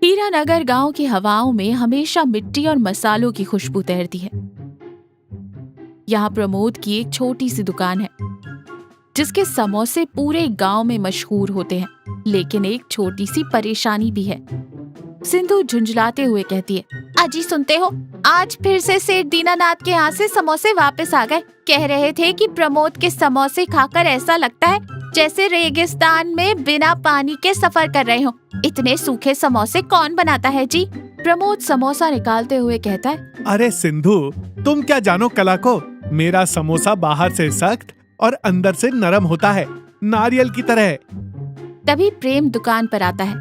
हीरानगर गांव की हवाओं में हमेशा मिट्टी और मसालों की खुशबू तैरती है। यहाँ प्रमोद की एक छोटी सी दुकान है जिसके समोसे पूरे गांव में मशहूर होते हैं, लेकिन एक छोटी सी परेशानी भी है। सिंधु झुंझलाते हुए कहती है, अजी सुनते हो, आज फिर से सेठ दीनानाथ के यहाँ से समोसे वापस आ गए। कह रहे थे कि प्रमोद के समोसे खाकर ऐसा लगता है जैसे रेगिस्तान में बिना पानी के सफर कर रहे हो। इतने सूखे समोसे कौन बनाता है जी? प्रमोद समोसा निकालते हुए कहता है, अरे सिंधु, तुम क्या जानो कला को। मेरा समोसा बाहर से सख्त और अंदर से नरम होता है, नारियल की तरह। तभी प्रेम दुकान पर आता है,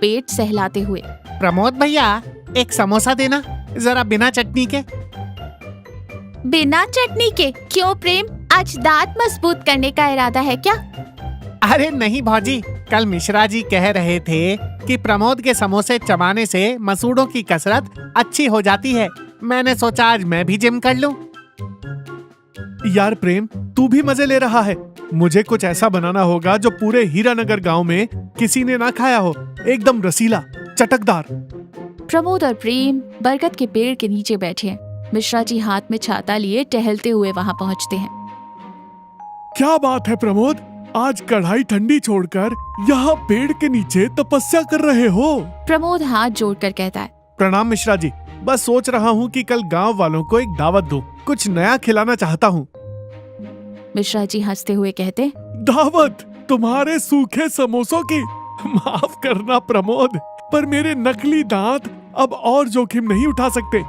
पेट सहलाते हुए। प्रमोद भैया, एक समोसा देना, जरा बिना चटनी के। बिना चटनी के? क्यों प्रेम, आज दांत मजबूत करने का इरादा है क्या? अरे नहीं भौजी, कल मिश्रा जी कह रहे थे कि प्रमोद के समोसे चबाने से मसूड़ों की कसरत अच्छी हो जाती है। मैंने सोचा आज मैं भी जिम कर लूं। यार प्रेम, तू भी मजे ले रहा है। मुझे कुछ ऐसा बनाना होगा जो पूरे हीरानगर गांव में किसी ने ना खाया हो, एकदम रसीला, चटकदार। प्रमोद और प्रेम बरगद के पेड़ के नीचे बैठे हैं। मिश्रा जी हाथ में छाता लिए टहलते हुए वहां पहुंचते हैं। क्या बात है प्रमोद, आज कढ़ाई ठंडी छोड़कर यहाँ पेड़ के नीचे तपस्या कर रहे हो? प्रमोद हाथ जोड़कर कहता है, प्रणाम मिश्रा जी, बस सोच रहा हूँ कि कल गांव वालों को एक दावत दूं, कुछ नया खिलाना चाहता हूँ। मिश्रा जी हंसते हुए कहते, दावत तुम्हारे सूखे समोसों की? माफ करना प्रमोद, पर मेरे नकली दांत अब और जोखिम नहीं उठा सकते।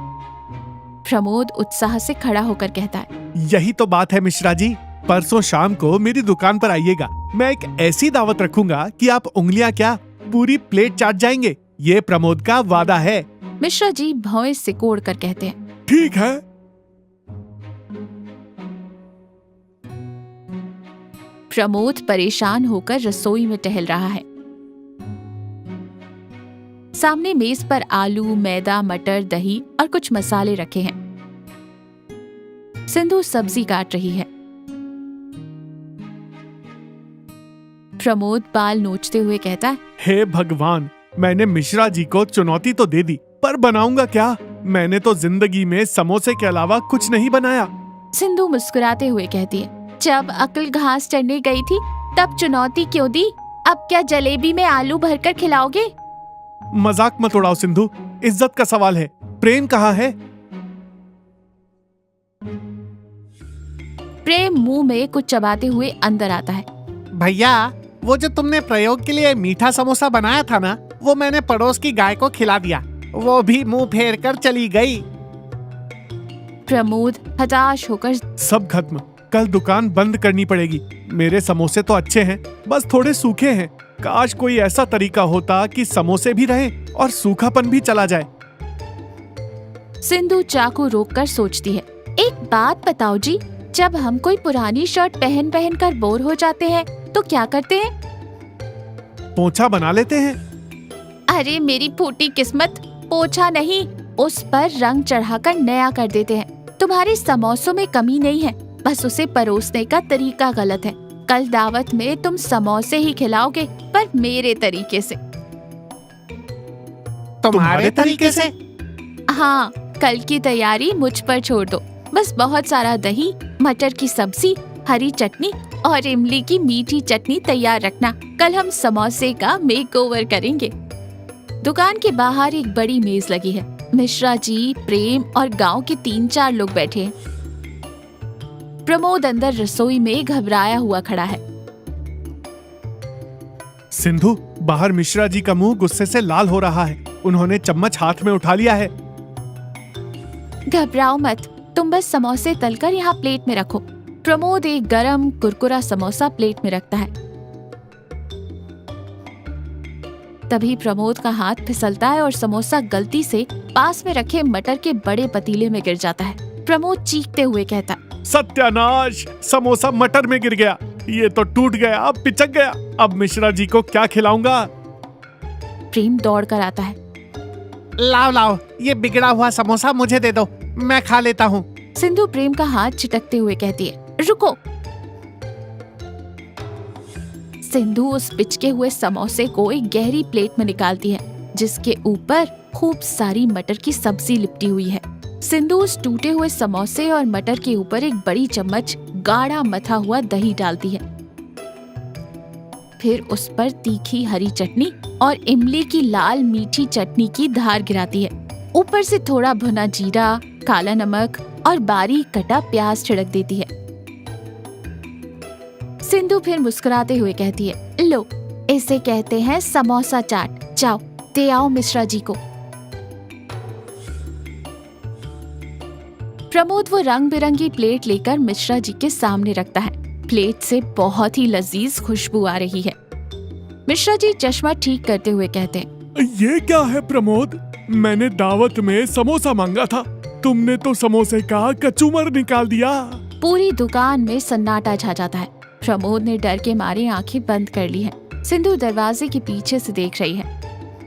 प्रमोद उत्साह से खड़ा होकर कहता है, यही तो बात है मिश्रा जी, परसों शाम को मेरी दुकान पर आइएगा। मैं एक ऐसी दावत रखूंगा कि आप उंगलियां क्या, पूरी प्लेट चाट जाएंगे। ये प्रमोद का वादा है। मिश्रा जी भौं सिकोड़ कर कहते हैं, ठीक है। प्रमोद परेशान होकर रसोई में टहल रहा है। सामने मेज पर आलू, मैदा, मटर, दही और कुछ मसाले रखे हैं। सिंधु सब्जी काट रही है। प्रमोद बाल नोचते हुए कहता है, हे भगवान, मैंने मिश्रा जी को चुनौती तो दे दी, पर बनाऊंगा क्या? मैंने तो जिंदगी में समोसे के अलावा कुछ नहीं बनाया। सिंधु मुस्कुराते हुए कहती है, जब अक्ल घास चढ़ने गई थी तब चुनौती क्यों दी? अब क्या जलेबी में आलू भरकर खिलाओगे? मजाक मत उड़ाओ सिंधु, इज्जत का सवाल है। प्रेम कहाँ है? प्रेम मुंह में कुछ चबाते हुए अंदर आता है। भैया, वो जो तुमने प्रयोग के लिए मीठा समोसा बनाया था ना, वो मैंने पड़ोस की गाय को खिला दिया। वो भी मुंह फेर कर चली गई। प्रमोद हताश होकर, सब खत्म, कल दुकान बंद करनी पड़ेगी। मेरे समोसे तो अच्छे हैं, बस थोड़े सूखे हैं। काश कोई ऐसा तरीका होता कि समोसे भी रहे और सूखापन भी चला जाए। सिंधु चाकू रोककर सोचती है, एक बात बताओ जी, जब हम कोई पुरानी शर्ट पहन पहन कर बोर हो जाते हैं तो क्या करते हैं? पोंछा बना लेते हैं। अरे मेरी फूटी किस्मत, पोछा नहीं, उस पर रंग चढ़ाकर नया कर देते हैं। तुम्हारे समोसों में कमी नहीं है, बस उसे परोसने का तरीका गलत है। कल दावत में तुम समोसे ही खिलाओगे, पर मेरे तरीके से। तुम्हारे तरीके से? हाँ, कल की तैयारी मुझ पर छोड़ दो। बस बहुत सारा दही, मटर की सब्जी, हरी चटनी और इमली की मीठी चटनी तैयार रखना। कल हम समोसे का मेकओवर करेंगे। दुकान के बाहर एक बड़ी मेज लगी है। मिश्रा जी, प्रेम और गांव के 3-4 लोग बैठे हैं। प्रमोद अंदर रसोई में घबराया हुआ खड़ा है। सिंधु, बाहर मिश्रा जी का मुंह गुस्से से लाल हो रहा है। उन्होंने चम्मच हाथ में उठा लिया है। घबराओ मत, तुम बस समोसे तलकर यहाँ प्लेट में रखो। प्रमोद एक गरम कुरकुरा समोसा प्लेट में रखता है। तभी प्रमोद का हाथ फिसलता है और समोसा गलती से पास में रखे मटर के बड़े पतीले में गिर जाता है। प्रमोद चीखते हुए कहता, सत्यानाश, समोसा मटर में गिर गया। ये तो टूट गया, पिचक गया। अब मिश्रा जी को क्या खिलाऊंगा? प्रेम दौड़ कर आता है। लाओ लाओ, ये बिगड़ा हुआ समोसा मुझे दे दो, मैं खा लेता हूँ। सिंधु प्रेम का हाथ झटकते हुए कहती है, रुको। सिंधु उस पिचके हुए समोसे को एक गहरी प्लेट में निकालती है। जिसके ऊपर खूब सारी मटर की सब्जी लिपटी हुई है। सिंधु उस टूटे हुए समोसे और मटर के ऊपर एक बड़ी चम्मच गाढ़ा मथा हुआ दही डालती है। फिर उस पर तीखी हरी चटनी और इमली की लाल मीठी चटनी की धार गिराती है। ऊपर से थोड़ा भुना जीरा, काला नमक और बारीक कटा प्याज छिड़क देती है। सिंधु फिर मुस्कुराते हुए कहती है, लो, इसे कहते हैं समोसा चाट। जाओ, दे आओ मिश्रा जी को। प्रमोद वो रंग बिरंगी प्लेट लेकर मिश्रा जी के सामने रखता है। प्लेट से बहुत ही लजीज खुशबू आ रही है। मिश्रा जी चश्मा ठीक करते हुए कहते हैं, ये क्या है प्रमोद? मैंने दावत में समोसा मांगा था, तुमने तो समोसे का कचूमर निकाल दिया। पूरी दुकान में सन्नाटा छा जाता है। प्रमोद ने डर के मारे आंखें बंद कर ली हैं। सिंधु दरवाजे के पीछे से देख रही है।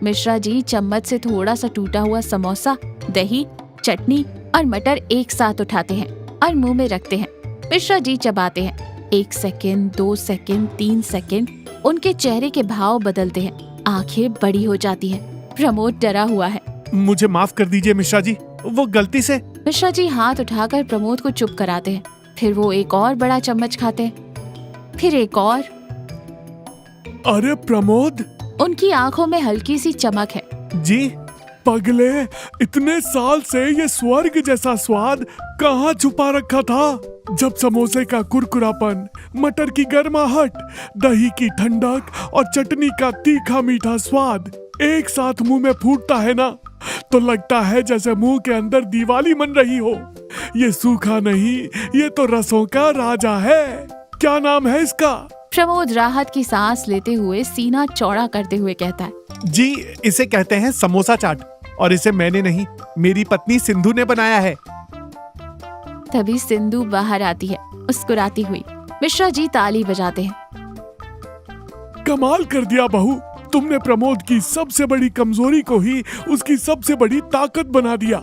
मिश्रा जी चम्मच से थोड़ा सा टूटा हुआ समोसा, दही, चटनी और मटर एक साथ उठाते हैं और मुंह में रखते हैं। मिश्रा जी चबाते हैं। 1 सेकेंड, 2 सेकेंड, 3 सेकेंड, उनके चेहरे के भाव बदलते हैं। आंखें बड़ी हो जाती हैं। प्रमोद डरा हुआ है। मुझे माफ कर दीजिए मिश्रा जी, वो गलती से। मिश्रा जी हाथ उठाकर प्रमोद को चुप कराते हैं। फिर वो एक और बड़ा चम्मच खाते हैं, फिर एक और। अरे प्रमोद! उनकी आंखों में हल्की सी चमक है। जी, पगले, इतने साल से ये स्वर्ग जैसा स्वाद कहाँ छुपा रखा था? जब समोसे का कुरकुरापन, मटर की गर्माहट, दही की ठंडक और चटनी का तीखा मीठा स्वाद एक साथ मुंह में फूटता है ना, तो लगता है जैसे मुंह के अंदर दिवाली मन रही हो। ये सूखा नहीं, ये तो रसों का राजा है। क्या नाम है इसका? प्रमोद राहत की सांस लेते हुए सीना चौड़ा करते हुए कहता है, जी, इसे कहते हैं समोसा चाट, और इसे मैंने नहीं, मेरी पत्नी सिंधु ने बनाया है। तभी सिंधु बाहर आती है मुस्कुराती हुई। मिश्रा जी ताली बजाते हैं। कमाल कर दिया बहू, तुमने प्रमोद की सबसे बड़ी कमजोरी को ही उसकी सबसे बड़ी ताकत बना दिया।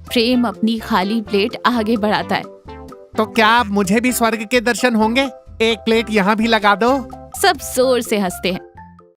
प्रेम अपनी खाली प्लेट आगे बढ़ाता है। तो क्या अब मुझे भी स्वर्ग के दर्शन होंगे? एक प्लेट यहाँ भी लगा दो। सब जोर से हंसते हैं।